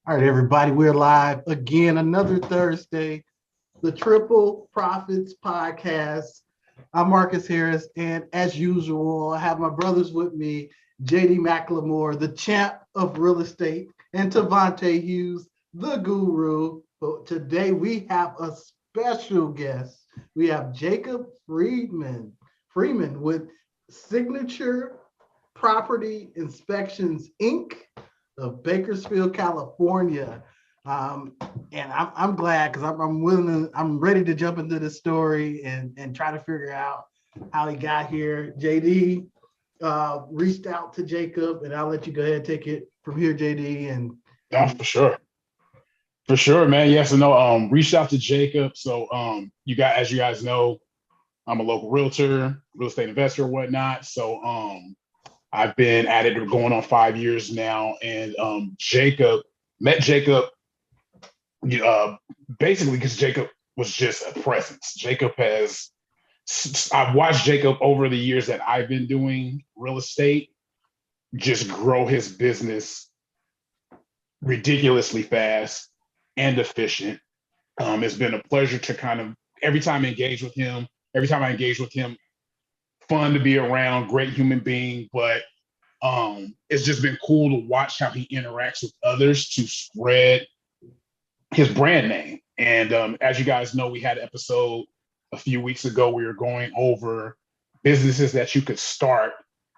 All right, everybody, we're live again, another Thursday, the Triple Profits Podcast. I'm Marcus Harris, and as usual, I have my brothers with me, JD McLemore, the champ of real estate, and Tavante Hughes, the guru. But today we have a special guest. We have Jacob Freeman with Signature Property Inspections, Inc. of Bakersfield, California. And I'm glad because I'm ready to jump into the story and try to figure out how he got here. JD reached out to Jacob, and I'll let you go ahead and take it from here, JD. For sure. For sure, man. Yes and no. Reached out to Jacob. So as you guys know, I'm a local realtor, real estate investor, whatnot. So I've been at it going on 5 years now. And met Jacob basically because Jacob was just a presence. I've watched Jacob over the years that I've been doing real estate just grow his business ridiculously fast and efficient. It's been a pleasure to kind of every time I engage with him, fun to be around, great human being, but it's just been cool to watch how he interacts with others to spread his brand name. And as you guys know, we had an episode a few weeks ago. We were going over businesses that you could start,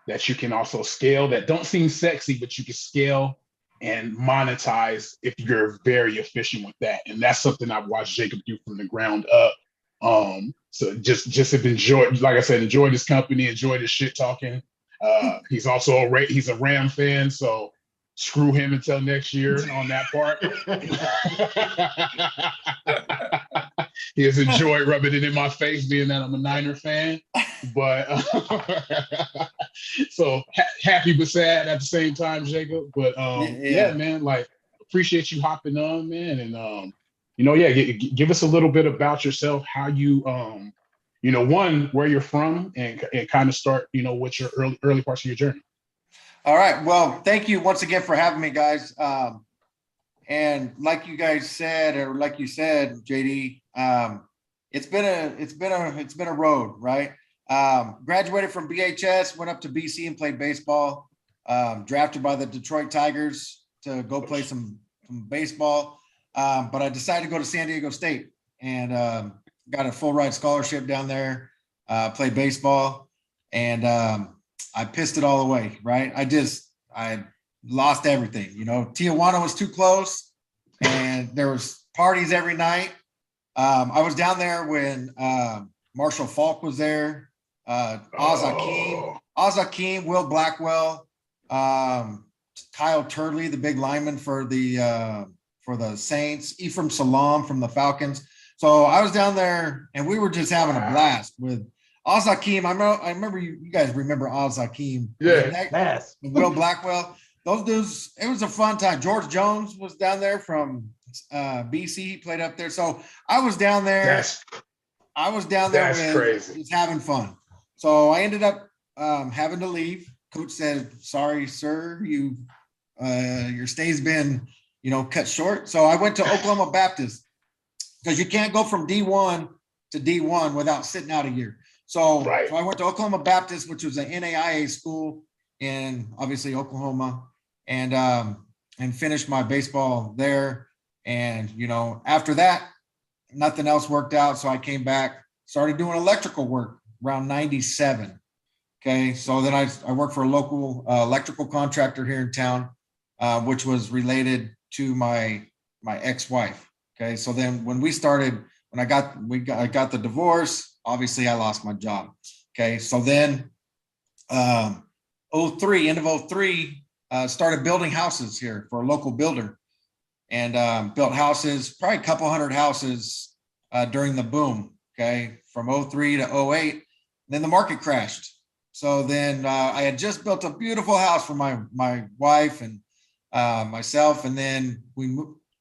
that you can also scale, that don't seem sexy, but you can scale and monetize if you're very efficient with that. And that's something I've watched Jacob do from the ground up. So just have enjoyed, like I said, enjoyed his company, enjoyed his shit talking. He's also he's a Ram fan, so screw him until next year on that part. He has enjoyed rubbing it in my face, being that I'm a Niner fan. But so happy but sad at the same time, Jacob. But yeah, man, like appreciate you hopping on, man, and give us a little bit about yourself, how you where you're from, and kind of start, what's your early parts of your journey. All right. Well, thank you once again for having me, guys. And like you guys said, or like you said, JD, it's been a road, right? Graduated from BHS, went up to BC and played baseball. Drafted by the Detroit Tigers to go play some baseball. But I decided to go to San Diego State and got a full ride scholarship down there. Played baseball, and I pissed it all away, right? I lost everything. Tijuana was too close, and there was parties every night. I was down there when Marshall Falk was there, Oz Hakeem, Will Blackwell, Kyle Turley, the big lineman for the Saints, Ephraim Salam from the Falcons. So I was down there, and we were just having a blast with Oz Hakeem. I remember you guys remember Oz Hakeem. Yes. Will Blackwell. Those dudes, it was a fun time. George Jones was down there from BC. He played up there. So I was down there. That's crazy. Just having fun. So I ended up having to leave. Coach said, "Sorry, sir, your stay's been, cut short." So I went to Oklahoma Baptist, because you can't go from D1 to D1 without sitting out a year. So I went to Oklahoma Baptist, which was an NAIA school in obviously Oklahoma, and finished my baseball there. And, after that, nothing else worked out. So I came back, started doing electrical work around 97. Okay. So then I worked for a local electrical contractor here in town, which was related to my ex-wife. Okay. So then when I got the divorce, obviously I lost my job. Okay. So then, end of 03, started building houses here for a local builder, and built houses, probably a couple hundred houses during the boom. Okay. From 03 to 08. And then the market crashed. So then I had just built a beautiful house for my wife and myself. And then we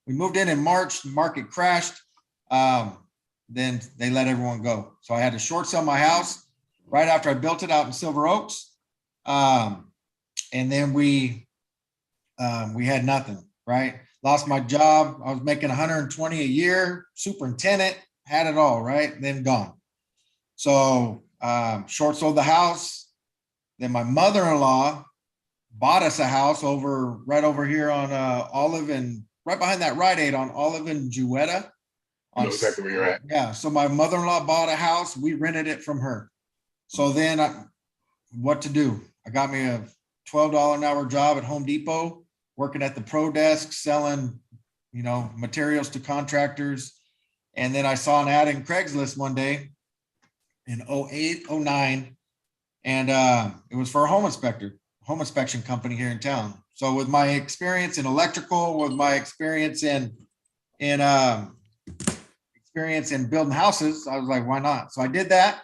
moved in March, the market crashed. Then they let everyone go. So I had to short sell my house right after I built it out in Silver Oaks. And then we had nothing, right? Lost my job. I was making 120 a year, superintendent, had it all, right? Then gone. So short sold the house. Then my mother-in-law bought us a house right over here on Olive and right behind that Rite Aid on Olive and Jewetta. I know exactly where you're at. Yeah. So my mother-in-law bought a house. We rented it from her. So then what to do? I got me a $12 an hour job at Home Depot, working at the pro desk, selling, materials to contractors. And then I saw an ad in Craigslist one day in 08, 09. And it was for a home inspection company here in town. So with my experience in electrical, with my experience in building houses, I was like, why not? So I did that.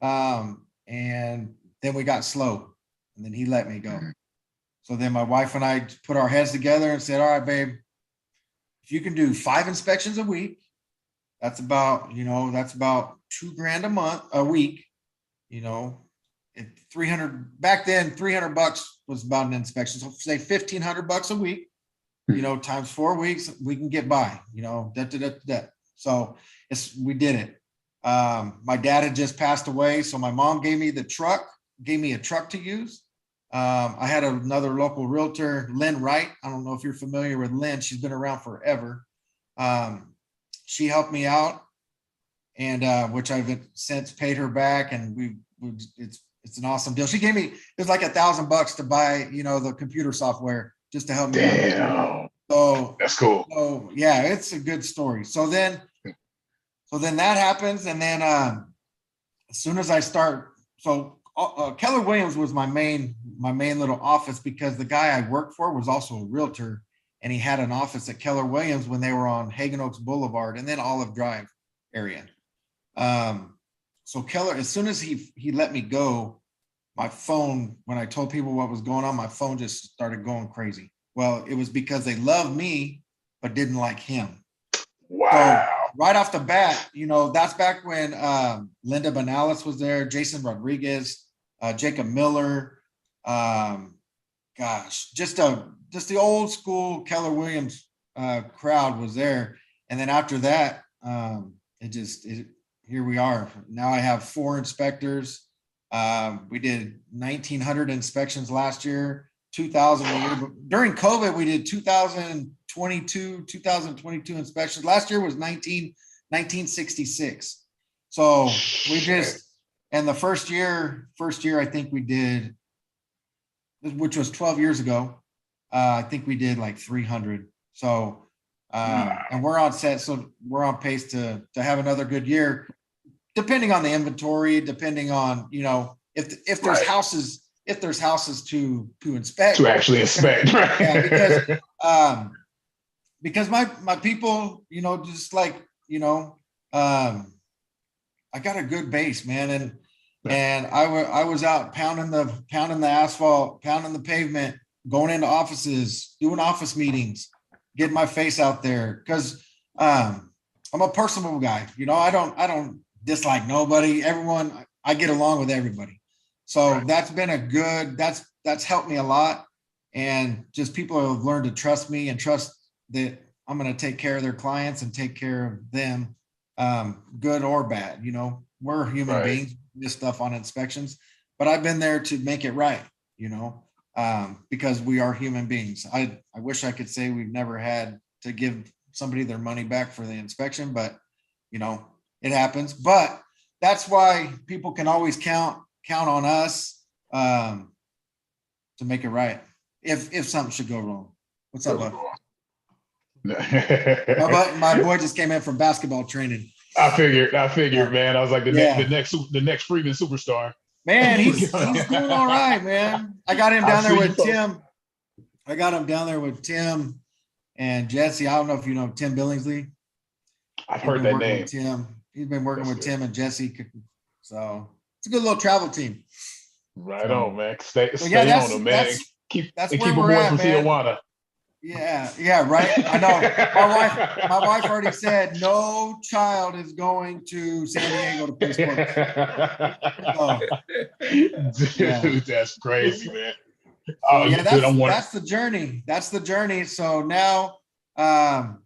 And then we got slow, and then he let me go. So then my wife and I put our heads together and said, all right, babe, if you can do 5 inspections a week, that's about $2,000 a week, 300 back then, $300 was about an inspection. So say $1,500 a week, times 4 weeks, we can get by, So we did it. My dad had just passed away. So my mom gave me a truck to use. I had another local realtor, Lynn Wright. I don't know if you're familiar with Lynn. She's been around forever. She helped me out, and which I've since paid her back. And it's an awesome deal. She gave me, it was like $1,000 to buy, the computer software just to help me out. So that's cool. So yeah, it's a good story. So then that happens. And then as soon as I start, Keller Williams was my main little office, because the guy I worked for was also a realtor, and he had an office at Keller Williams when they were on Hagen Oaks Boulevard and then Olive Drive area. So Keller, as soon as he let me go, my phone, when I told people what was going on, my phone just started going crazy. Well, it was because they loved me, but didn't like him. Wow. So right off the bat, that's back when Linda Benalis was there, Jason Rodriguez, Jacob Miller, just the old school Keller Williams crowd was there. And then after that, here we are. Now I have 4 inspectors. We did 1,900 inspections last year, 2,000 a year. But during COVID, we did 2,022 inspections. Last year was 1966. So we just, and the first year I think we did, which was 12 years ago, I think we did like 300. So, and we're on set, so we're on pace to have another good year, depending on the inventory, depending on, if there's houses, to inspect. To actually inspect, right? Yeah, because my people, just like, I got a good base, man. And I was out pounding the asphalt, pounding the pavement, going into offices, doing office meetings, getting my face out there. Because I'm a personable guy. I don't dislike nobody. Everyone, I get along with everybody. So that's been that's helped me a lot. And just people have learned to trust me and trust that I'm going to take care of their clients and take care of them, good or bad. We're human beings, this stuff on inspections, but I've been there to make it right, because we are human beings. I wish I could say we've never had to give somebody their money back for the inspection, but it happens. But that's why people can always count on us to make it right if something should go wrong. What's up, bud? My boy just came in from basketball training. I figured, man. I was like the next Freeman superstar. Man, he's doing all right, man. I got him down there with Tim. I got him down there with Tim and Jesse. I don't know if you know Tim Billingsley. I've heard that name. Tim. He's been working with Tim and Jesse. So it's a good little travel team. Right on, man. Stay on them, man. Keep them boys from Tijuana. Yeah, right. I know. My wife already said no child is going to San Diego to play sports. Dude, that's crazy, man. Oh, yeah, good. that's the journey. That's the journey. So now, now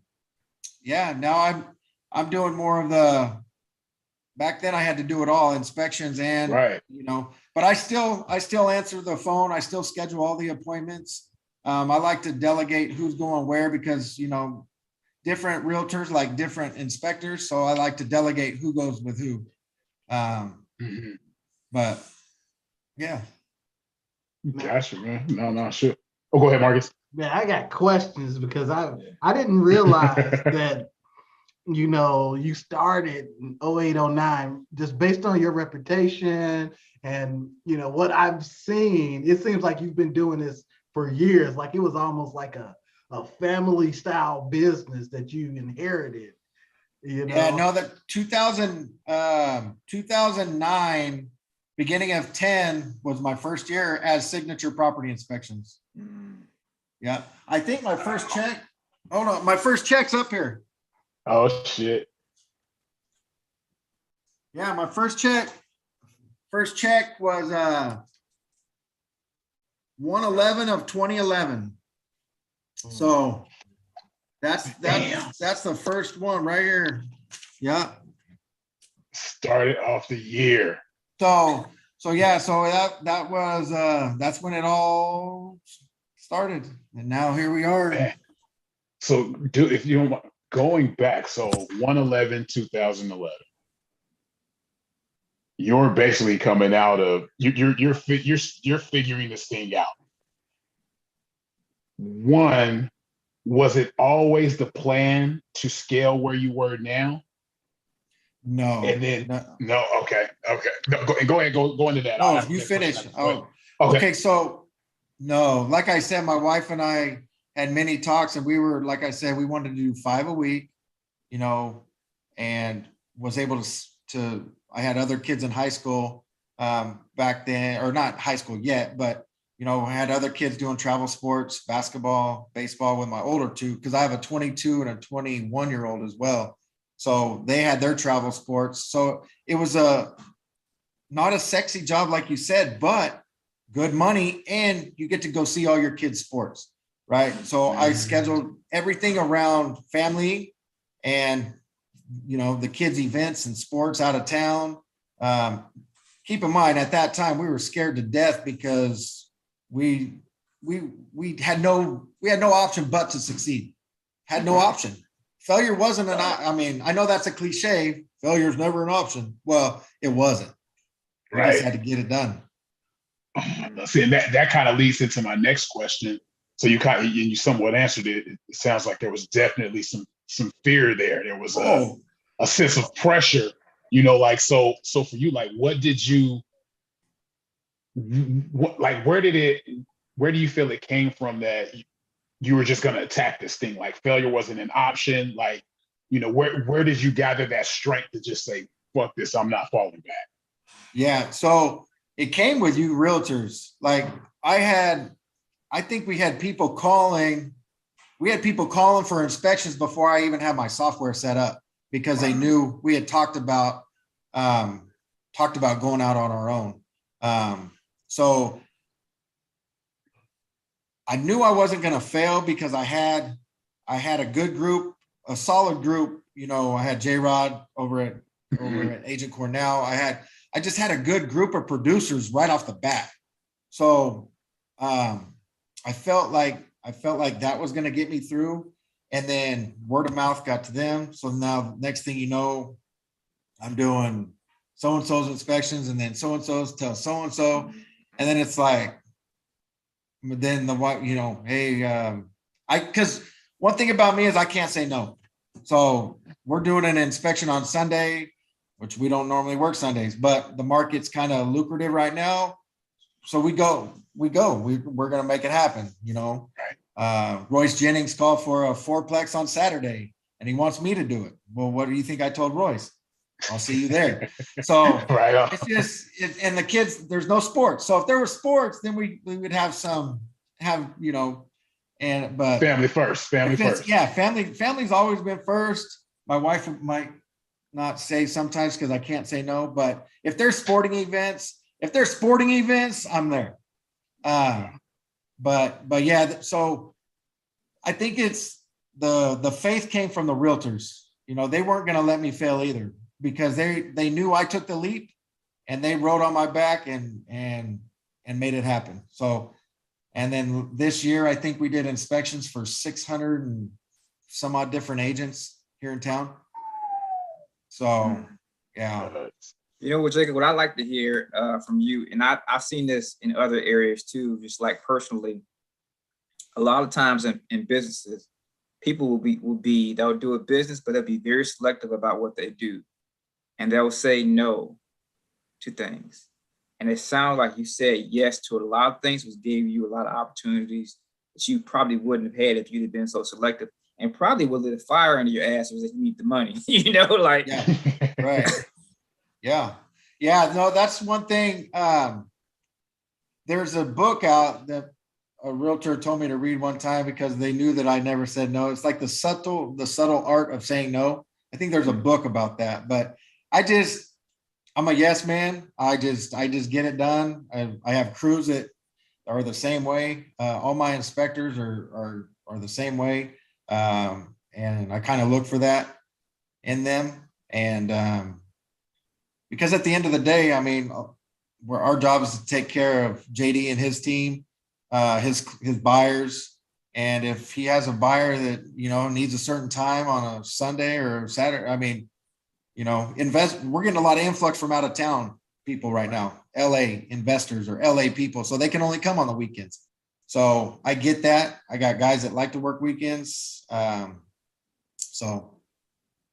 I'm doing more of the. Back then, I had to do it all, inspections and right. But I still answer the phone. I still schedule all the appointments. I like to delegate who's going where because different realtors like different inspectors, so I like to delegate who goes with who. But yeah. Gotcha, man. No, sure. Oh, go ahead, Marcus. Man, I got questions because I didn't realize that you started in 08, 09, just based on your reputation and what I've seen. It seems like you've been doing this for years. Like it was almost like a family style business that you inherited. Yeah, no, that 2009, beginning of 10 was my first year as Signature Property Inspections. Yeah, I think my first check. Oh no, my first check's up here. Oh shit. Yeah, my first check was 1/11 of 2011. So that's the first one right here. Yeah. Started off the year. So that was that's when it all started, and now here we are. Man. So if you don't mind going back, so 1/11/2011. You're basically coming out of you're figuring this thing out. One, was it always the plan to scale where you were now? No. And then no, okay. No, go ahead, go into that. No, you finish. Oh, okay. So no, like I said, my wife and I had many talks, and we were, like I said, we wanted to do 5 a week, and was able to. I had other kids in high school back then, or not high school yet, but I had other kids doing travel sports, basketball, baseball with my older two, because I have a 22 and a 21-year-old as well. So they had their travel sports. So it was not a sexy job, like you said, but good money, and you get to go see all your kids' sports, right? So I scheduled everything around family and the kids' events and sports out of town. Keep in mind, at that time we were scared to death because we had no option but to succeed. Had no option. Failure wasn't I know that's a cliche. Failure is never an option. Well, it wasn't. We just had to get it done. See, and that kind of leads into my next question. So you somewhat answered it. It sounds like there was definitely some fear there. There was a sense of pressure, so for you, like, what did you, where do you feel it came from that you were just going to attack this thing? Like failure wasn't an option. Like, where did you gather that strength to just say, fuck this, I'm not falling back? Yeah. So it came with you realtors. Like I think we had people calling for inspections before I even had my software set up, because they knew we had talked about going out on our own. So I knew I wasn't going to fail because I had a good group, a solid group. I had J-Rod over at Agent Cornell. I just had a good group of producers right off the bat. So I felt like that was going to get me through. And then word of mouth got to them. So now next thing you know, I'm doing so-and-so's inspections, and then so-and-so's tell so-and-so. And then it's like, then because one thing about me is I can't say no. So we're doing an inspection on Sunday, which we don't normally work Sundays, but the market's kind of lucrative right now. So we're going to make it happen. Royce Jennings called for a fourplex on Saturday, and he wants me to do it. Well, what do you think I told Royce? I'll see you there. So it's just, and the kids, there's no sports. So if there were sports, then we would have but family first. Yeah, family's always been first. My wife might not say sometimes because I can't say no, but if there's sporting events, I'm there. but yeah, so I think it's the faith came from the realtors. You know, they weren't going to let me fail either, because they knew I took the leap, and they rode on my back and made it happen. So, and then this year, I think we did inspections for 600 and some odd different agents here in town. So, yeah. You know what, Jacob, what I like to hear from you, and I've seen this in other areas too, just like personally, a lot of times in businesses, people they'll do a business, but they'll be very selective about what they do. And they'll say no to things. And it sounds like you said yes to a lot of things, which gave you a lot of opportunities that you probably wouldn't have had if you'd have been so selective, and probably would lit a fire under your ass was that you need the money, you know, like. Yeah, right. Yeah. No, that's one thing. There's a book out that a realtor told me to read one time because they knew that I never said no. It's like the subtle art of saying no. I think there's a book about that, but I'm a yes man. I just get it done. I have crews that are the same way. All my inspectors are the same way. And I kind of look for that in them. And because at the end of the day, I mean, our job is to take care of JD and his team, his buyers. And if he has a buyer that, you know, needs a certain time on a Sunday or Saturday, I mean, you know, we're getting a lot of influx from out of town people right now, LA investors or LA people. So they can only come on the weekends. So I get that. I got guys that like to work weekends. But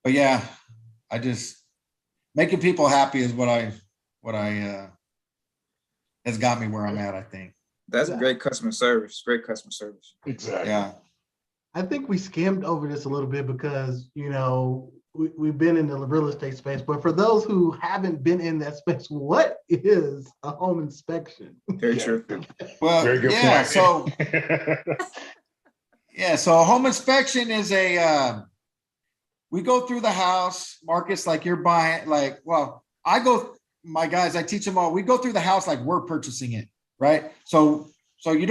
yeah, I just making people happy is what I has got me where I'm at, I think. That's great customer service. Great customer service. Exactly. Yeah. I think we skimmed over this a little bit because, you know, we've been in the real estate space, but for those who haven't been in that space, what is a home inspection? Very true. Well, very good yeah, point. So a home inspection is we go through the house, Marcus, like you're buying, my guys, I teach them all, we go through the house like we're purchasing it, right? So you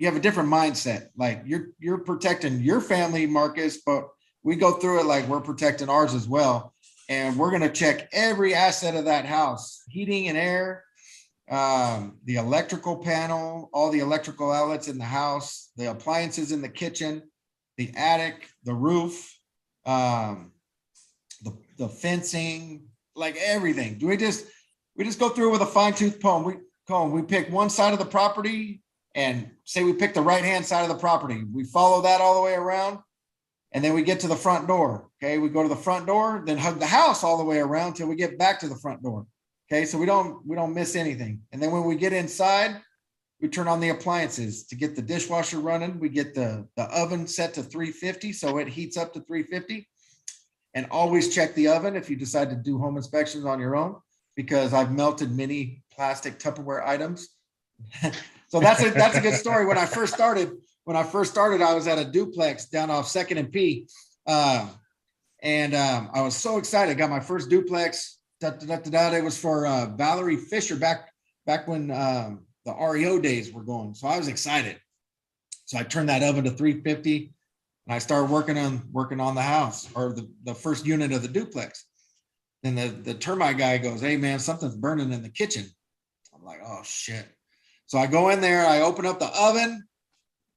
have a different mindset. Like you're protecting your family, Marcus, but we go through it like we're protecting ours as well. And we're going to check every asset of that house, heating and air, the electrical panel, all the electrical outlets in the house, the appliances in the kitchen, the attic, the roof, the fencing, like everything. We just go through with a fine-tooth comb. We pick one side of the property and say we pick the right-hand side of the property. We follow that all the way around. And then we get to the front door. Okay. We go to the front door, then hug the house all the way around till we get back to the front door. Okay. So we don't miss anything. And then when we get inside, we turn on the appliances to get the dishwasher running. We get the oven set to 350. So it heats up to 350. And always check the oven if you decide to do home inspections on your own, because I've melted many plastic Tupperware items. So that's a good story. When I first started, I was at a duplex down off 2nd and P. I was so excited. I got my first duplex. It was for Valerie Fisher back when the REO days were going. So I was excited. So I turned that oven to 350 and I started working on the house, or the first unit of the duplex. Then the termite guy goes, "Hey man, something's burning in the kitchen." I'm like, "Oh shit." So I go in there, I open up the oven,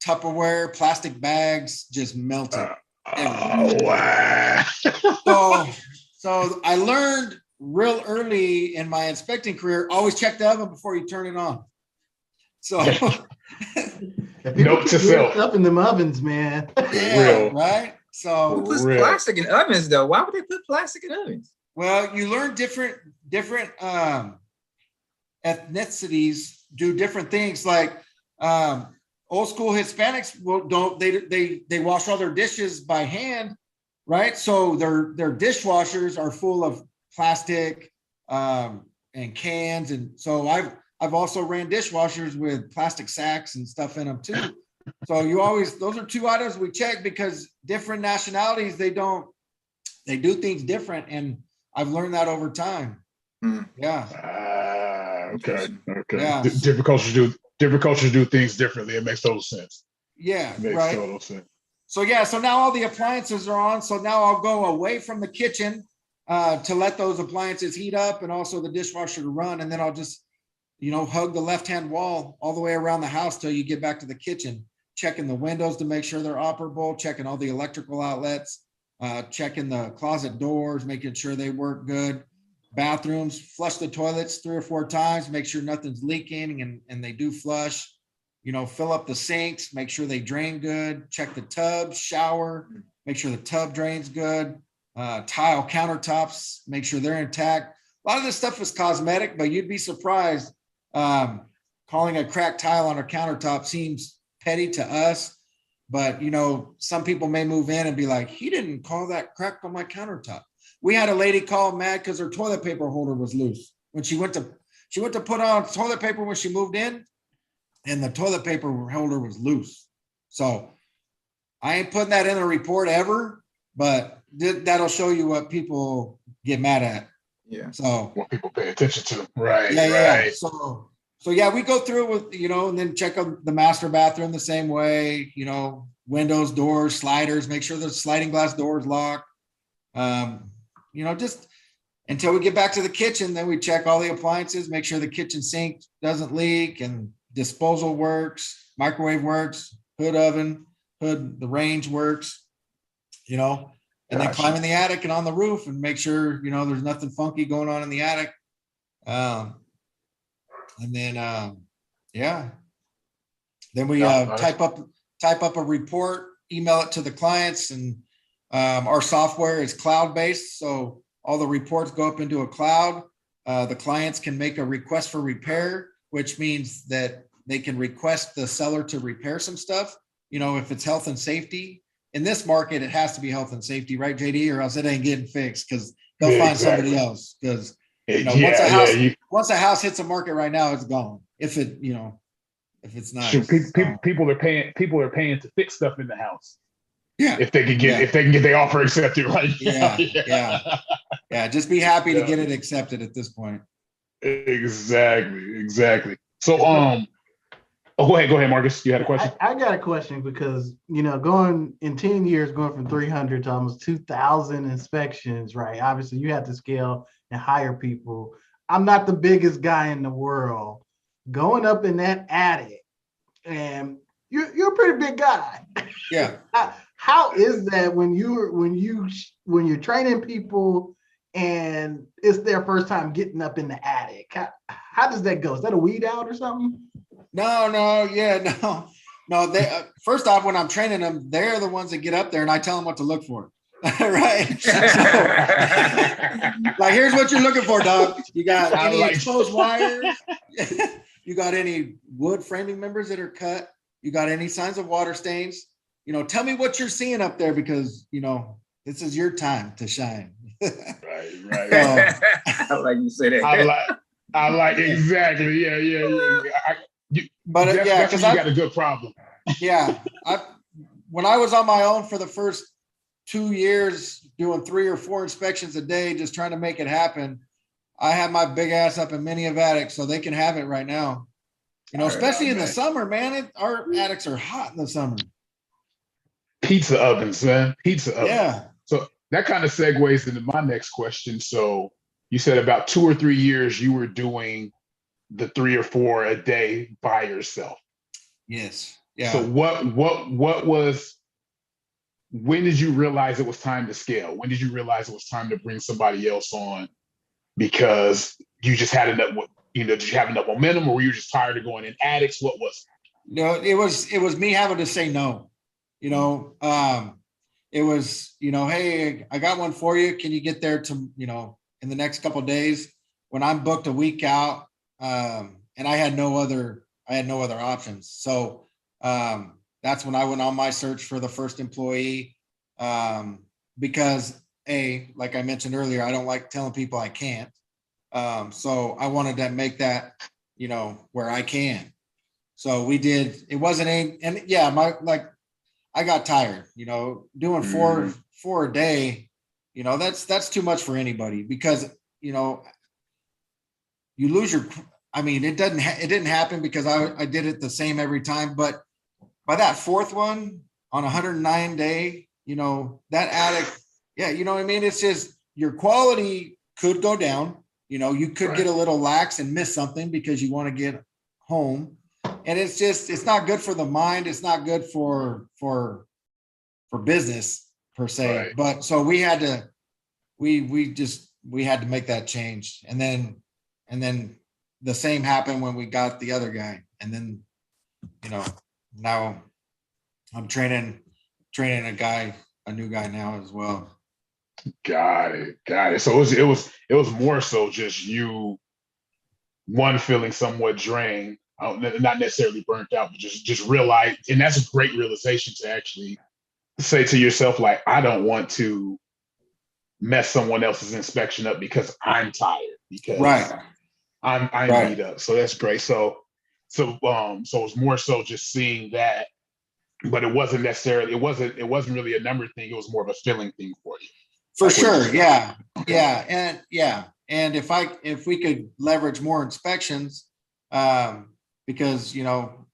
Tupperware, plastic bags, just melted. Oh, wow. So I learned real early in my inspecting career, always check the oven before you turn it on. So note to self up in them ovens, man. Yeah, real. Right. So who puts plastic in ovens though? Why would they put plastic in ovens? Well, you learn different ethnicities do different things. Like old school Hispanics they wash all their dishes by hand, right? So their dishwashers are full of plastic and cans, and so I've also ran dishwashers with plastic sacks and stuff in them too. So those are two items we check, because different nationalities they do things different, and I've learned that over time. Yeah. Okay. Yeah. Different cultures do things differently. It makes total sense. Yeah, It makes right. total sense. So yeah, so now all the appliances are on. So now I'll go away from the kitchen to let those appliances heat up and also the dishwasher to run. And then I'll just, hug the left-hand wall all the way around the house till you get back to the kitchen, checking the windows to make sure they're operable, checking all the electrical outlets, checking the closet doors, making sure they work good. Bathrooms, flush the toilets 3 or 4 times, make sure nothing's leaking and they do flush. Fill up the sinks, make sure they drain good, check the tubs, shower, make sure the tub drains good, tile countertops, make sure they're intact. A lot of this stuff is cosmetic, but you'd be surprised. Calling a cracked tile on a countertop seems petty to us, but some people may move in and be like, he didn't call that cracked on my countertop. We had a lady call mad because her toilet paper holder was loose when she went to put on toilet paper when she moved in, and the toilet paper holder was loose. So I ain't putting that in a report ever, but that'll show you what people get mad at. Yeah. So what people pay attention to. Right. Yeah. Right. So yeah, we go through it with, and then check out the master bathroom the same way, windows, doors, sliders, make sure the sliding glass door is locked. Just until we get back to the kitchen, then we check all the appliances, make sure the kitchen sink doesn't leak and disposal works, microwave works, the range works, and then climb in the attic and on the roof and make sure, there's nothing funky going on in the attic. And then, then we type up a report, email it to the clients, and our software is cloud-based. So all the reports go up into a cloud. The clients can make a request for repair, which means that they can request the seller to repair some stuff. If it's health and safety. In this market, it has to be health and safety, right, JD? Or else it ain't getting fixed because they'll find somebody else. Because once a house hits a market right now, it's gone. If it's not. People are paying to fix stuff in the house. Yeah. If they can get their offer accepted right now. Yeah. Just be happy to get it accepted at this point. Exactly. So go ahead, Marcus. You had a question? I got a question because, going in 10 years, going from 300 to almost 2,000 inspections, right? Obviously, you have to scale and hire people. I'm not the biggest guy in the world. Going up in that attic, and you're a pretty big guy. Yeah. How is that when you're training people and it's their first time getting up in the attic? How does that go? Is that a weed out or something? No. They first off, when I'm training them, they're the ones that get up there, and I tell them what to look for. Right. So, like, here's what you're looking for, dog. You got any exposed wires? You got any wood framing members that are cut? You got any signs of water stains? Tell me what you're seeing up there because this is your time to shine. Right. I like you say that. I like exactly. Yeah. That's you got a good problem. Yeah. When I was on my own for the first 2 years, doing 3 or 4 inspections a day, just trying to make it happen, I had my big ass up in many of attics, so they can have it right now. Especially in the summer, man. Our attics are hot in the summer. Pizza ovens, man. Pizza ovens. Yeah. So that kind of segues into my next question. So you said about 2 or 3 years you were doing the 3 or 4 a day by yourself. Yes. Yeah. So when did you realize it was time to scale? When did you realize it was time to bring somebody else on because you just had enough, did you have enough momentum, or were you just tired of going in attics? What was it? No, it was me having to say no. It was, hey, I got one for you. Can you get there to, in the next couple of days? When I'm booked a week out, and I had no other options. So that's when I went on my search for the first employee, because like I mentioned earlier, I don't like telling people I can't. So I wanted to make that, where I can. So we did. It wasn't I got tired, doing four a day, that's too much for anybody because, you lose I mean, it didn't happen because I did it the same every time. But by that fourth one on 109 day, you know, that attic, yeah, you know what I mean? It's just your quality could go down. You know, you could get a little lax and miss something because you want to get home. And it's not good for the mind. It's not good for business per se. Right. But so we had to make that change. And then the same happened when we got the other guy. And then, you know, now I'm training a new guy now as well. Got it. So it was more so just you, one, feeling somewhat drained, not necessarily burnt out, but just realize, and that's a great realization to actually say to yourself, like, I don't want to mess someone else's inspection up because I'm tired, because I'm beat up. So that's great. So it's more so just seeing that, but it wasn't really a number thing. It was more of a feeling thing for you. For like sure. Yeah. Okay. And if we could leverage more inspections, because, you know,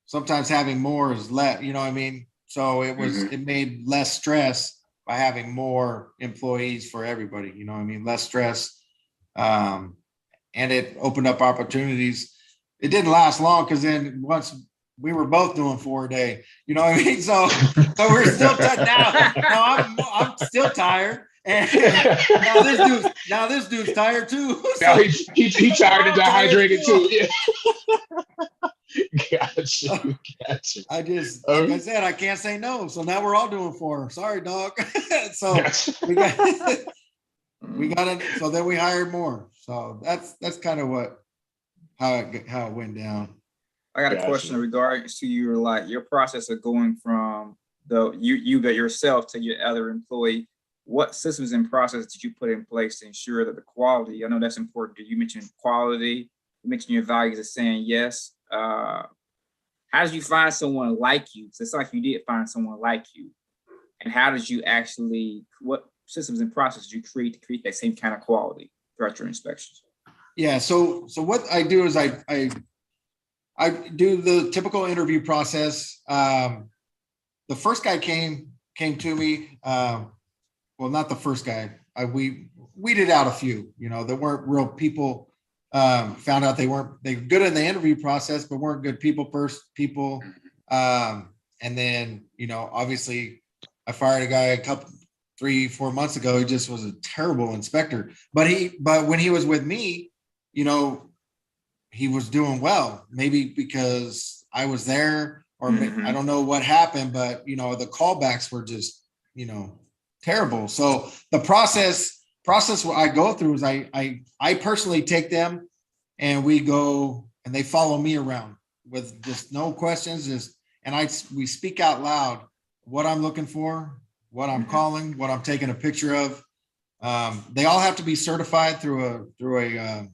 sometimes having more is less, you know what I mean? So it made less stress by having more employees for everybody, you know what I mean? Less stress. And it opened up opportunities. It didn't last long because then once we were both doing 4 a day, you know what I mean? So we're still now I'm still tired. And now this dude's tired too. Now he tired and dehydrated too. Yeah. Gotcha. I just, like I said, I can't say no. So now we're all doing 4. Sorry, dog. So we got it. So then we hired more. So that's kind of how it went down. I got a question in regards to your process of going from you yourself to your other employee. What systems and process did you put in place to ensure that the quality? I know that's important. You mentioned quality. You mentioned your values of saying yes. How did you find someone like you? So it's like you did find someone like you. And how did you what systems and processes did you create to create that same kind of quality throughout your inspections? Yeah. So what I do is I do the typical interview process. The first guy came to me. Well, not the first guy. We weeded out a few, you know, that weren't real people. Found out they were good in the interview process, but weren't good people. And then, you know, obviously I fired a guy 3-4 months ago. He just was a terrible inspector, but when he was with me, you know, he was doing well, maybe because I was there, or I don't know what happened, but, you know, the callbacks were just, you know, terrible. So the process what I go through is I personally take them and we go and they follow me around with just no questions, we speak out loud what I'm looking for, what I'm calling, what I'm taking a picture of. They all have to be certified through a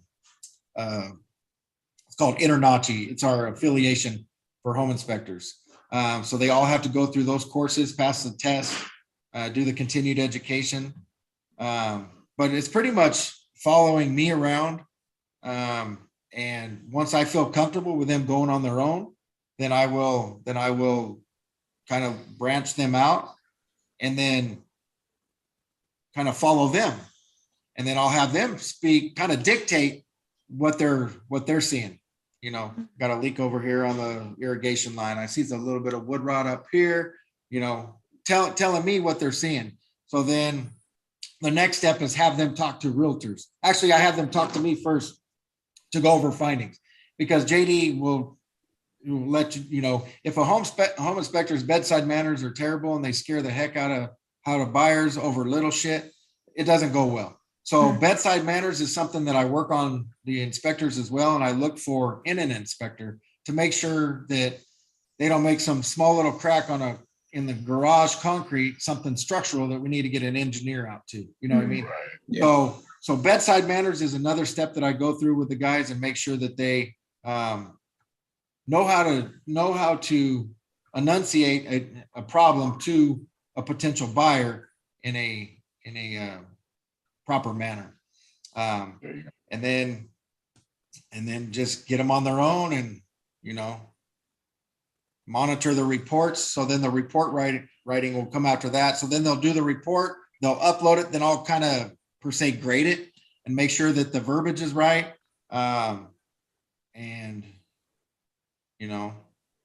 it's called InterNACHI. It's our affiliation for home inspectors. So they all have to go through those courses, pass the test, do the continued education. But it's pretty much following me around. And once I feel comfortable with them going on their own, then I will kind of branch them out and then kind of follow them. And then I'll have them kind of dictate what they're seeing. You know, got a leak over here on the irrigation line. I see a little bit of wood rot up here, you know, telling me what they're seeing. So then the next step is have them talk to realtors. Actually, I have them talk to me first to go over findings, because JD will let you know, if a home inspector's bedside manners are terrible and they scare the heck out of buyers over little shit, it doesn't go well. So bedside manners is something that I work on the inspectors as well. And I look for in an inspector to make sure that they don't make some small little crack in the garage concrete, something structural that we need to get an engineer out to, you know what I mean? Right. Yeah. So bedside manners is another step that I go through with the guys and make sure that they know how to enunciate a problem to a potential buyer in a proper manner. And then and then just get them on their own and, monitor the reports. So then the report writing will come after that. So then they'll do the report, they'll upload it, then I'll kind of per se grade it and make sure that the verbiage is right. And,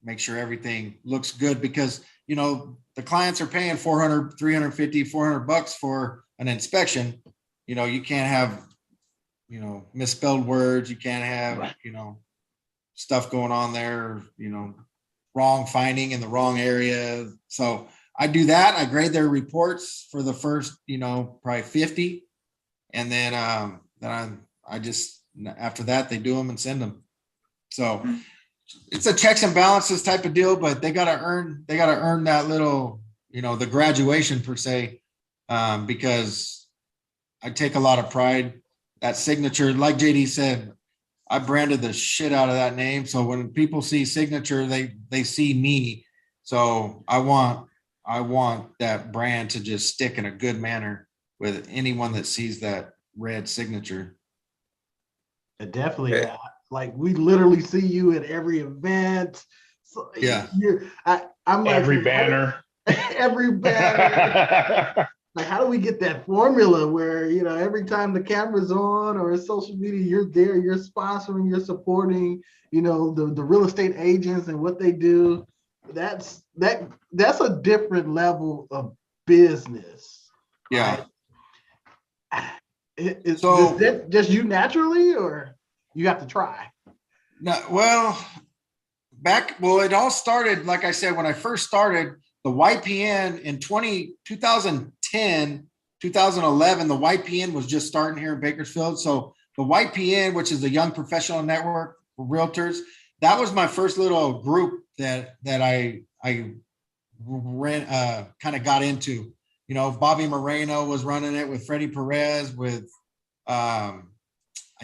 make sure everything looks good because, the clients are paying $400, $350, $400 for an inspection. You can't have, misspelled words. You can't have, stuff going on there, wrong finding in the wrong area. So I do that. I grade their reports for the first, probably 50. And then I just, after that, they do them and send them. So it's a checks and balances type of deal, but they got to earn that little, the graduation per se, because I take a lot of pride. That signature, like JD said, I branded the shit out of that name. So when people see signature, they see me. So I want that brand to just stick in a good manner with anyone that sees that red signature. Definitely. Like we literally see you at every event. So yeah. I'm like every banner. Every banner. Like, how do we get that formula where, every time the camera's on or social media, you're there, you're sponsoring, you're supporting, the real estate agents and what they do. That's a different level of business. Yeah. Right? Is that just you naturally, or you have to try? No, well, it all started, like I said, when I first started the YPN in 2010, 2011, the YPN was just starting here in Bakersfield. So the YPN, which is the Young Professional Network for Realtors, that was my first little group that I ran, kind of got into. Bobby Moreno was running it with Freddie Perez, with I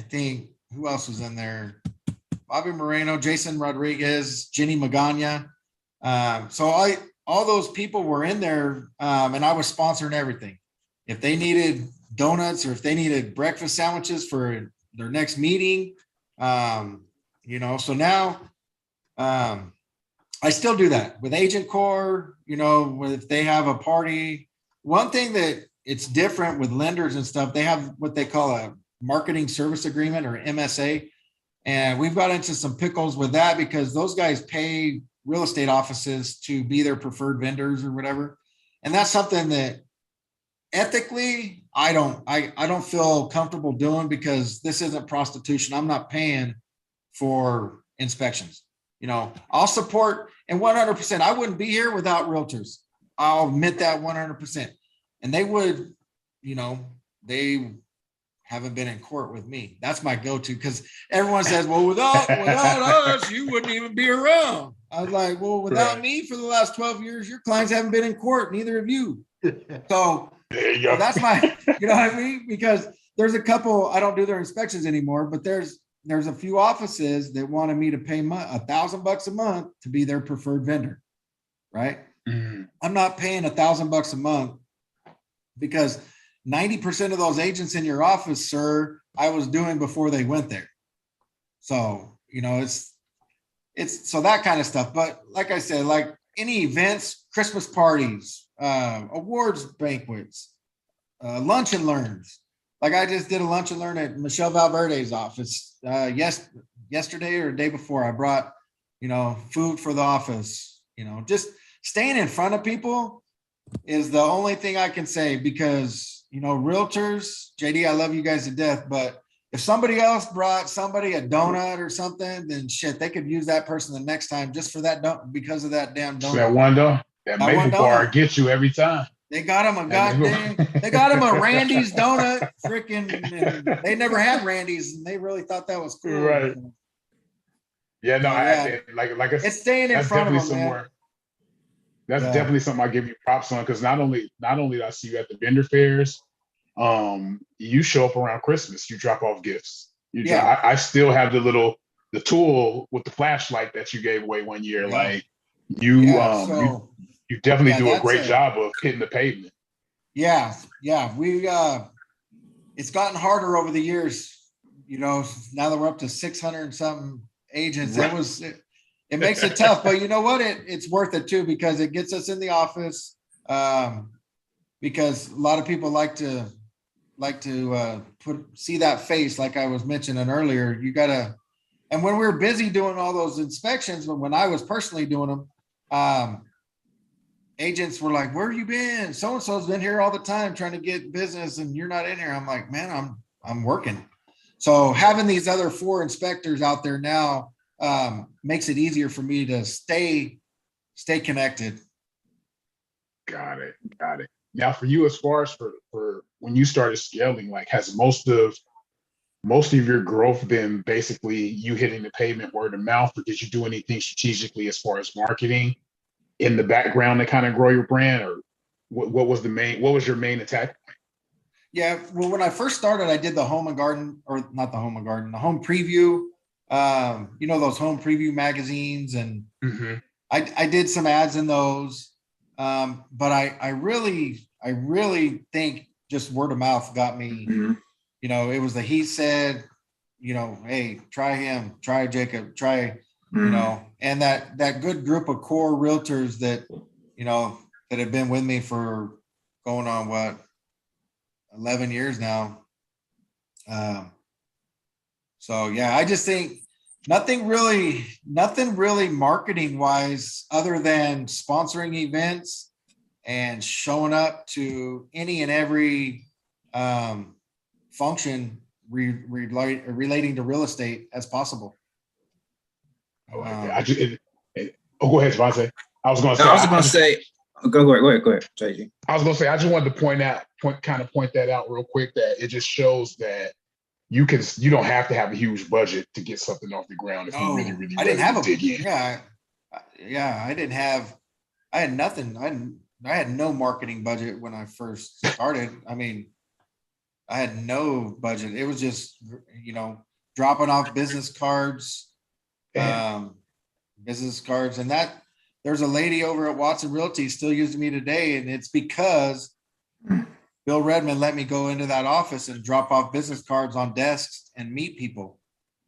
think, who else was in there? Bobby Moreno, Jason Rodriguez, Jenny Magana. So all those people were in there, and I was sponsoring everything. If they needed donuts or if they needed breakfast sandwiches for their next meeting, so now I still do that with Agent Core, if they have a party. One thing that it's different with lenders and stuff, they have what they call a marketing service agreement, or MSA. And we've got into some pickles with that because those guys pay real estate offices to be their preferred vendors or whatever. And that's something that ethically, I don't feel comfortable doing, because this isn't prostitution. I'm not paying for inspections. I'll support, and 100%, I wouldn't be here without realtors. I'll admit that 100%. And they would, they haven't been in court with me. That's my go-to, because everyone says, well, without us, you wouldn't even be around. I was like, well, without me for the last 12 years, your clients haven't been in court, neither of you. So that's my, you know what I mean? Because there's a couple, I don't do their inspections anymore, but there's a few offices that wanted me to pay $1,000 a month to be their preferred vendor, right? Mm-hmm. I'm not paying $1,000 a month, because 90% of those agents in your office, sir, I was doing before they went there. So, it's so that kind of stuff. But like I said, like any events, Christmas parties, awards banquets, lunch and learns. Like I just did a lunch and learn at Michelle Valverde's office yesterday or the day before. I brought, food for the office. Just staying in front of people is the only thing I can say, because realtors, JD, I love you guys to death, but if somebody else brought somebody a donut or something, then shit, they could use that person the next time just for that because of that damn donut. That one donut, that maple bar gets you every time. They got him they got him a Randy's donut, freaking. They never had Randy's, and they really thought that was cool. Right. Yeah, no, like it's staying in front of them, man. That's definitely something I give you props on, because not only do I see you at the vendor fairs, you show up around Christmas. You drop off gifts. I still have the tool with the flashlight that you gave away one year. Yeah. Like you definitely do a great job of hitting the pavement. Yeah. We it's gotten harder over the years, now that we're up to 600 and something agents, it makes it tough, but you know what? It's worth it too, because it gets us in the office. Because a lot of people like to see that face, like I was mentioning earlier. And when we're busy doing all those inspections, when I was personally doing them, agents were like, "Where have you been? So-and-so's been here all the time trying to get business and you're not in here." I'm like, "Man, I'm working." So having these other 4 inspectors out there now makes it easier for me to stay connected. Got it. Now for you, as far as for when you started scaling, like, has most of your growth been basically you hitting the pavement word of mouth, or did you do anything strategically as far as marketing in the background to kind of grow your brand, or what was your main attack point? Yeah, well, when I first started, I did the home and garden, or not the home and garden, the home preview. Those home preview magazines, and I did some ads in those. But I really think just word of mouth got me. It was he said, hey, try him, try Jacob, try, and that good group of core realtors that have been with me for going on 11 years now. So yeah, I just think nothing really marketing wise other than sponsoring events and showing up to any and every function relating to real estate as possible. Go ahead, Devontae. I was going to say, go ahead, JG. I was going to say, I just wanted to point that out real quick, that it just shows that you don't have to have a huge budget to get something off the ground if you really I didn't have dig in. I had nothing. I had no marketing budget when I first started. I mean, I had no budget. It was just, dropping off business cards, and that there's a lady over at Watson Realty still using me today. And it's because Bill Redmond let me go into that office and drop off business cards on desks and meet people.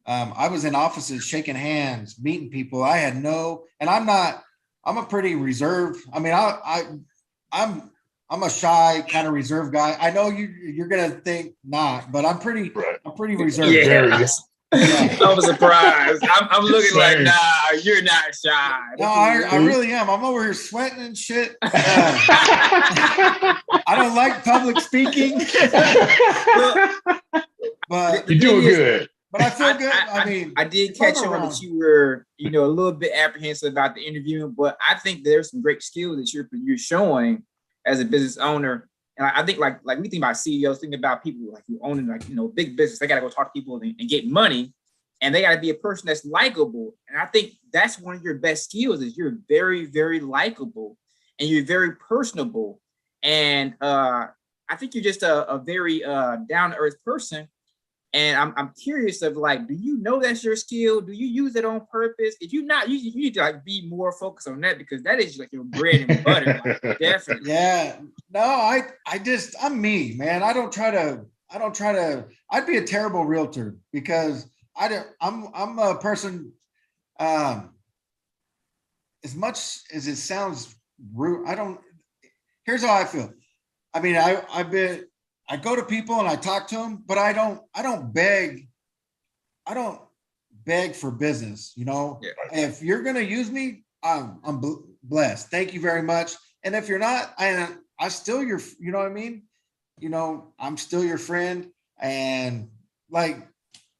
I was in offices shaking hands, meeting people. And I'm a pretty reserved. I mean, I'm a shy kind of reserved guy. I know you're gonna think not, but I'm pretty reserved. Yeah. I was surprised. I'm looking like, nah, you're not shy. No, I really am. I'm over here sweating and shit. I don't like public speaking, but you're doing good. But I feel good. I mean, I did catch on that you were, a little bit apprehensive about the interview, but I think there's some great skills that you're showing as a business owner. And I think like we think about CEOs, think about people like who own big business. They got to go talk to people and get money, and they got to be a person that's likable. And I think that's one of your best skills is you're very, very likable and you're very personable. And I think you're just a very down to earth person. And I'm curious of do you know that's your skill? Do you use it on purpose? If you're not, you need to be more focused on that, because that is your bread and butter. Definitely. Yeah. No, I'm me, man. I don't try to, I'd be a terrible realtor because I'm a person, as much as it sounds rude, here's how I feel. I mean, I go to people and I talk to them, but I don't beg for business. Yeah. If you're going to use me, I'm blessed. Thank you very much. And if you're not, I'm still your, you know what I mean? I'm still your friend. And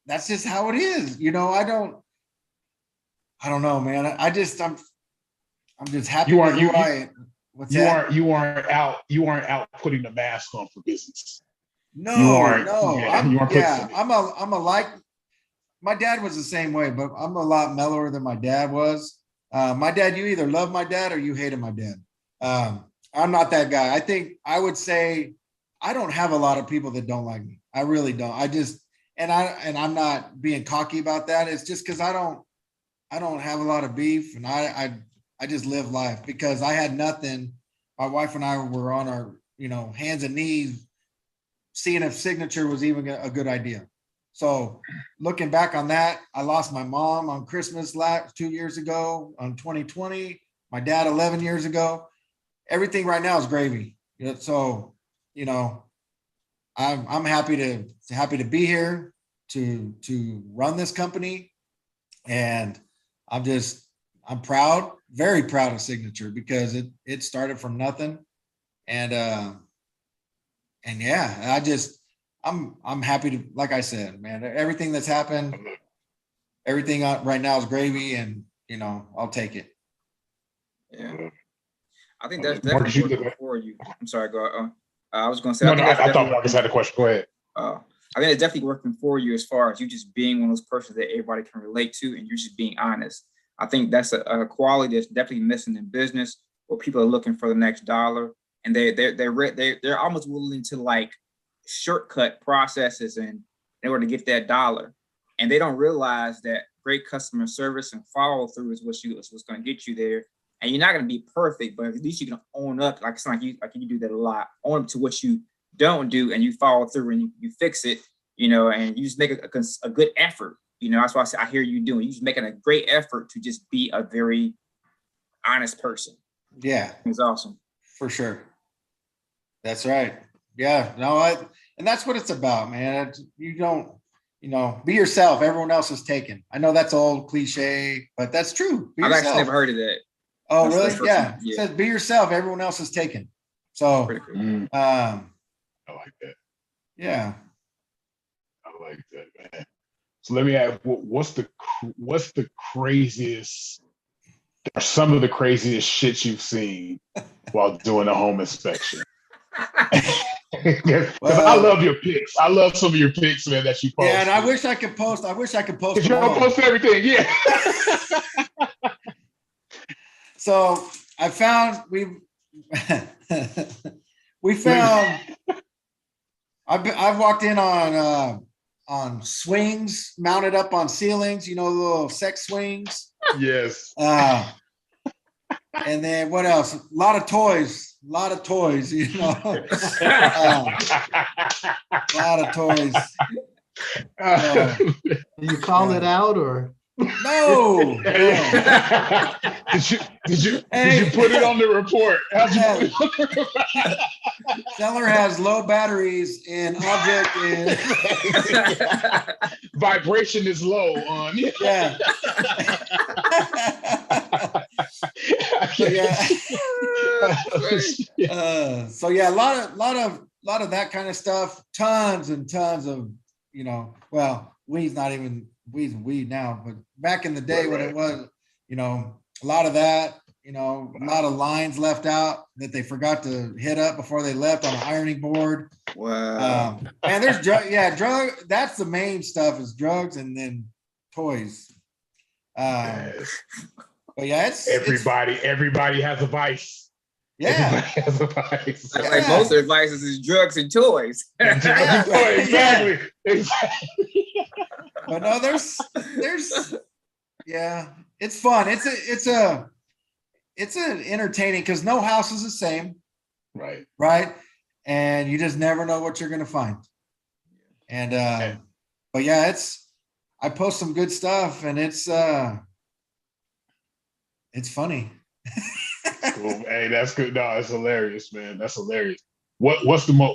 that's just how it is. I don't know, man. I'm just happy. You aren't out putting the mask on for business. No. My dad was the same way, but I'm a lot mellower than my dad was. My dad, you either love my dad or you hated my dad. I'm not that guy. I think I would say I don't have a lot of people that don't like me. I really don't. I'm not being cocky about that. It's just because I don't have a lot of beef, and I just live life because I had nothing. My wife and I were on our, hands and knees, seeing if signature was even a good idea. So looking back on that, I lost my mom on Christmas 2 years ago on 2020, my dad 11 years ago. Everything right now is gravy. So, I'm happy to be here to run this company. And I'm proud, very proud of Signature because it started from nothing. And yeah, I'm happy to, like I said, man, everything that's happened, everything right now is gravy, and I'll take it. Yeah. I think that's Marcus, definitely working for you. I'm sorry, go. I was going to say. No, I thought Marcus had a question. Go ahead. I think it's definitely working for you as far as you just being one of those persons that everybody can relate to, and you're just being honest. I think that's a quality that's definitely missing in business, where people are looking for the next dollar, and they're almost willing to like shortcut processes in order to get that dollar, and they don't realize that great customer service and follow through is what's going to get you there. And you're not going to be perfect, but at least you can own up. Like it's like you do that a lot. Own up to what you don't do, and you follow through, and you fix it. And you just make a good effort. That's why I hear you doing. You just making a great effort to just be a very honest person. Yeah, it's awesome for sure. That's right. Yeah, no, and that's what it's about, man. You don't, be yourself. Everyone else is taken. I know that's old cliche, but that's true. I've actually never heard of that. Oh, really? Yeah. It says be yourself. Everyone else is taken. So, cool. I like that. Yeah. I like that, man. So let me ask, what's the craziest, or some of the craziest shit you've seen while doing a home inspection? Because I love your pics. I love some of your pics, man, that you post. Yeah, and I wish I could post. You don't post everything, yeah. So I found I've walked in on swings mounted up on ceilings, the little sex swings. Yes. And then what else? A lot of toys, a lot of toys. A lot of toys. You call it out or? No. Did you put it on the report? Seller has low batteries in object and vibration is low on. Yeah. So yeah, a lot of that kind of stuff. Tons and tons of weed's not even weed now, but back in the day when it was, a lot of that, a lot of lines left out that they forgot to hit up before they left on an ironing board. Wow. And there's drug. That's the main stuff is drugs and then toys. But yeah, everybody has a vice. Yeah. Everybody has a vice. Like most of the vices is drugs and toys. Exactly. But no, there's yeah, it's fun. It's an entertaining because no house is the same. Right. And you just never know what you're gonna find. And but yeah, I post some good stuff and it's funny. Cool. Hey, that's good. No, it's hilarious, man. That's hilarious. What's the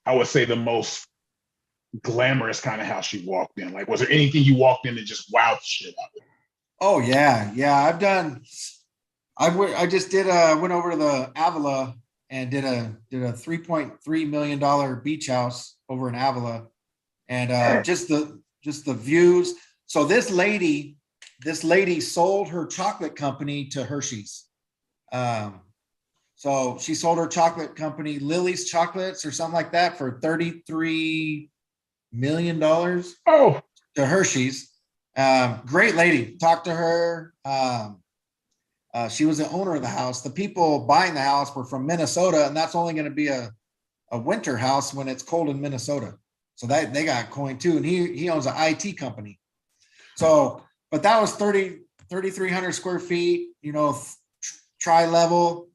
I would say the most glamorous kind of house you walked in? Like, was there anything you walked in that just wowed shit out of it? Oh yeah. I went over to the Avila and did a $3.3 million beach house over in Avila, and just the views. So this lady sold her chocolate company to Hershey's. So she sold her chocolate company, Lily's Chocolates or something like that, for $33 million to Hershey's. Great lady. Talked to her. She was the owner of the house. The people buying the house were from Minnesota, and that's only going to be a winter house when it's cold in Minnesota. So they got coin too. And he owns an IT company. So, but that was 3,300 square feet, tri-level.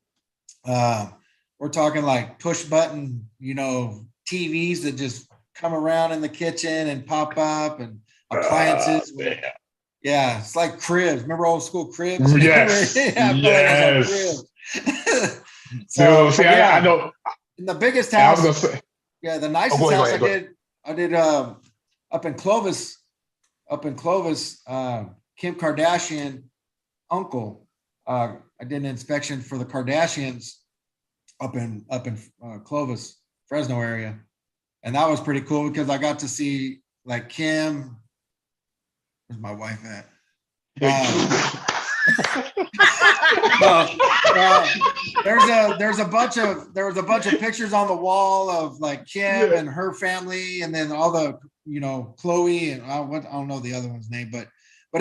we're talking like push button, TVs that just come around in the kitchen and pop up, and appliances. Yeah, it's like cribs. Remember old school cribs? Yes. Yeah, I feel like I was on cribs. So, see, I know. In the biggest I was house, gonna say, the nicest go house ahead. I did up in Clovis, Kim Kardashian uncle. I did an inspection for the Kardashians up in Clovis, Fresno area. And that was pretty cool because I got to see like Kim. Where's my wife at? There was a bunch of pictures on the wall of like Kim and her family, and then all the Chloe and I don't know the other one's name, but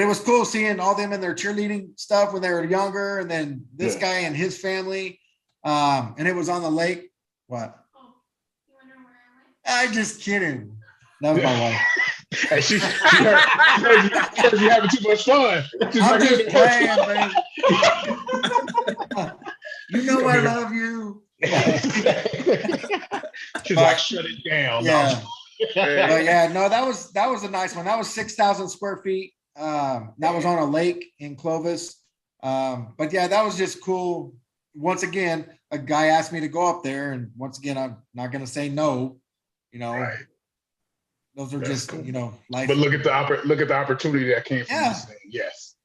it was cool seeing all them in their cheerleading stuff when they were younger, and then this guy and his family, and it was on the lake. What? Oh, you wonder where I went? I just kidding. That was my wife. Hey, she heard you having too much fun. I'm just playing, man. I love you. She's like, shut it down. Yeah. But yeah, no, that was a nice one. That was 6,000 square feet. That was on a lake in Clovis. But yeah, that was just cool. Once again, a guy asked me to go up there, and once again, I'm not going to say no. Right. Those are That's just cool. life. But look at the opportity that came from this thing. Yes.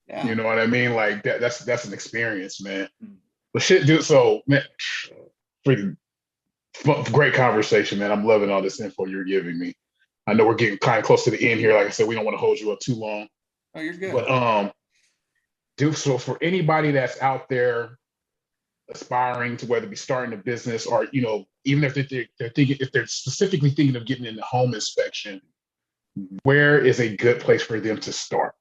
Yeah. You know what I mean? Like that's an experience, man. But shit, dude. So, man, freaking great conversation, man. I'm loving all this info you're giving me. I know we're getting kind of close to the end here. Like I said, we don't want to hold you up too long. Oh, you're good. But dude, so for anybody that's out there aspiring to whether be starting a business or even if they're specifically thinking of getting into home inspection, where is a good place for them to start?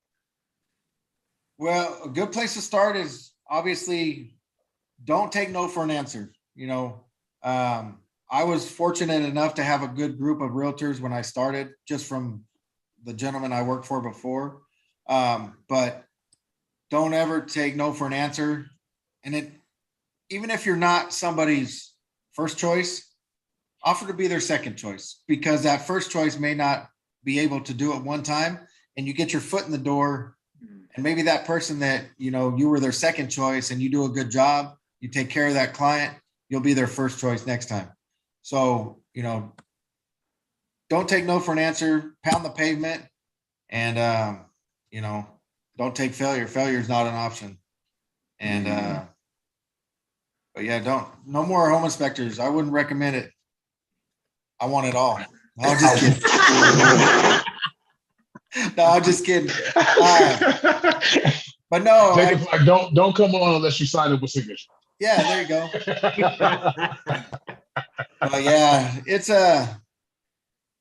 Well, a good place to start is obviously don't take no for an answer. I was fortunate enough to have a good group of realtors when I started, just from the gentleman I worked for before. But don't ever take no for an answer. And even if you're not somebody's first choice, offer to be their second choice, because that first choice may not be able to do it one time, and you get your foot in the door, and maybe that person that, you were their second choice and you do a good job, you take care of that client, you'll be their first choice next time. So, don't take no for an answer, pound the pavement, and, don't take failure. Failure is not an option. And, but yeah, no more home inspectors. I wouldn't recommend it. I want it all. No, I'm just kidding. No, I'm just kidding. But no, Jacob's like, don't come on unless you sign up with signature. Yeah, there you go. Yeah,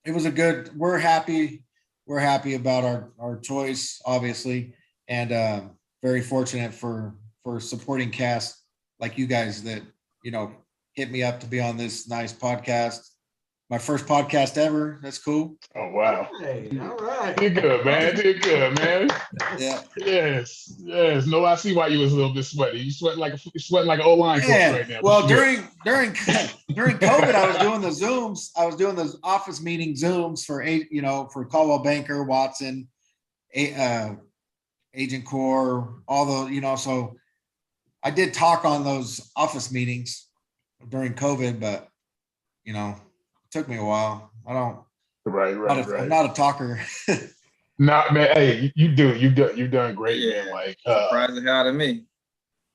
it was a good. We're happy about our choice, obviously, and very fortunate for supporting cast like you guys that hit me up to be on this nice podcast. My first podcast ever. That's cool. Oh wow! Hey, all right. Did good, man. Yeah. Yes. No, I see why you was a little bit sweaty. You sweating like an old line coach right now. Well, during COVID, I was doing the Zooms. I was doing the office meeting Zooms for Caldwell Banker, Watson, Agent Core, all the So I did talk on those office meetings during COVID, but it took me a while. I don't. Right. I'm not a talker. Nah, man. Hey, you've done great, man. Like surprised the hell out of me.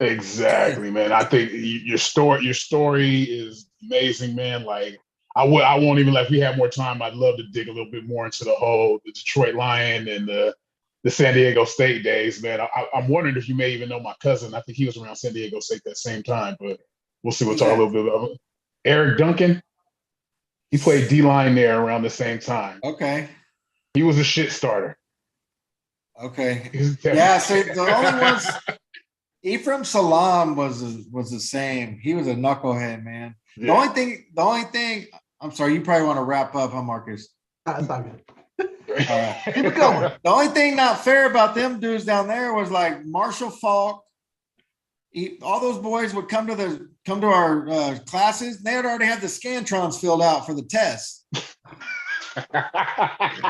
Exactly, man. I think your story is amazing, man. Like I won't even, like, if we have more time, I'd love to dig a little bit more into the Detroit Lion and the San Diego State days, man. I'm wondering if you may even know my cousin. I think he was around San Diego State that same time, but we'll see. We'll talk a little bit about it. Eric Duncan. He played D-line there around the same time. Okay. He was a shit starter. Okay. Yeah, so the only ones, Ephraim Salam was the same. He was a knucklehead, man. Yeah. The only thing, I'm sorry, you probably want to wrap up, huh, Marcus? That's not good. All right. Keep it going. The only thing not fair about them dudes down there was like Marshall Falk, all those boys would come to our classes. They would already have the Scantrons filled out for the test.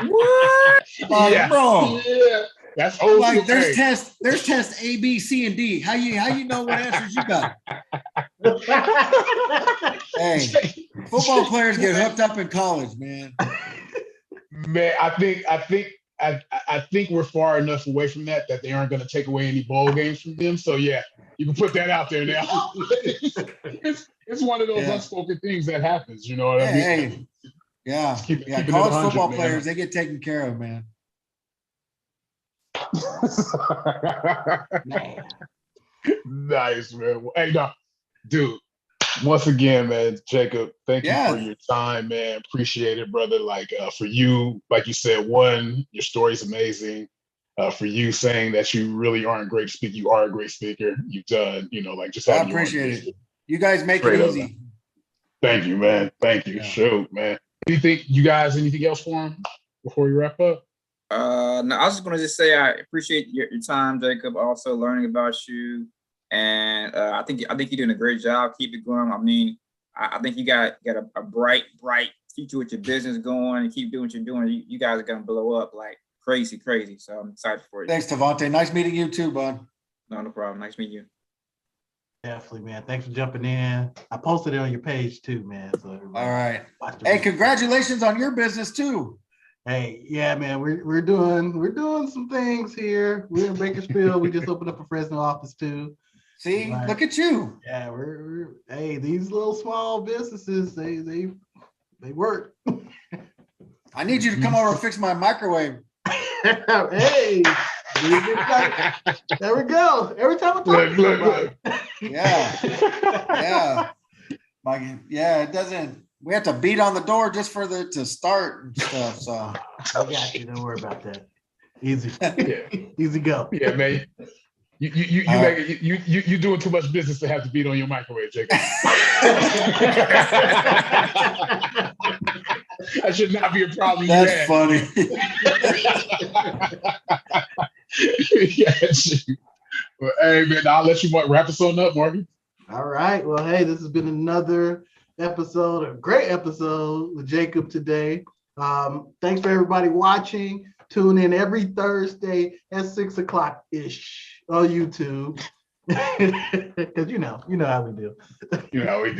What? Like, Yeah. bro. Yeah. That's old Like school. there's Hey. test A, B, C, and D. How you know what answers you got? Hey, football players get hooked up in college, man. Man, I think we're far enough away from that they aren't going to take away any bowl games from them. So yeah, you can put that out there now. it's one of those unspoken things that happens. You know what I mean? Hey, yeah, keeping it college 100, football man. players, they get taken care of, man. Man. Nice, man. Well, hey, no, dude. Once again, man, Jacob, thank you for your time, man. Appreciate it, brother. Like for you, like you said, one, your story's amazing. For you saying that you really aren't a great speaker, you are a great speaker. You've done, like just I having your own appreciate business. it. You guys make Straight it up, easy. man. Thank you, man. Thank you. Yeah. Shoot, man. Anything else for him before we wrap up? No, I was just gonna say I appreciate your time, Jacob. Also learning about you, and I think you're doing a great job. Keep it going. I mean, I think you got a bright future with your business going, and keep doing what you're doing. You guys are gonna blow up like crazy. So I'm excited for you. Thanks, Tavante. Nice meeting you too, bud. No problem. Nice meeting you. Definitely, man. Thanks for jumping in. I posted it on your page too, man. So All right. watch the Hey, video. congratulations on your business too. Hey, yeah, man. We're doing some things here. We're in Bakersfield. We just opened up a Fresno office too. See, Right. look at you. Yeah, we're hey, these little small businesses, they work. I need you to come over and fix my microwave. Hey, there we go. Every time I talk to somebody. Yeah. It doesn't. We have to beat on the door just for to start and stuff. So I got you. Don't worry about that. Easy. Yeah. Easy go. Yeah, man. You doing too much business to have to beat on your microwave, Jacob. That should not be a problem. that's funny. Well, hey, man, I'll let you wrap us on up, Marvin. All right. Well, hey, this has been another episode, a great episode with Jacob today. Thanks for everybody watching. Tune in every Thursday at 6:00 ish on YouTube. Because you know how we do.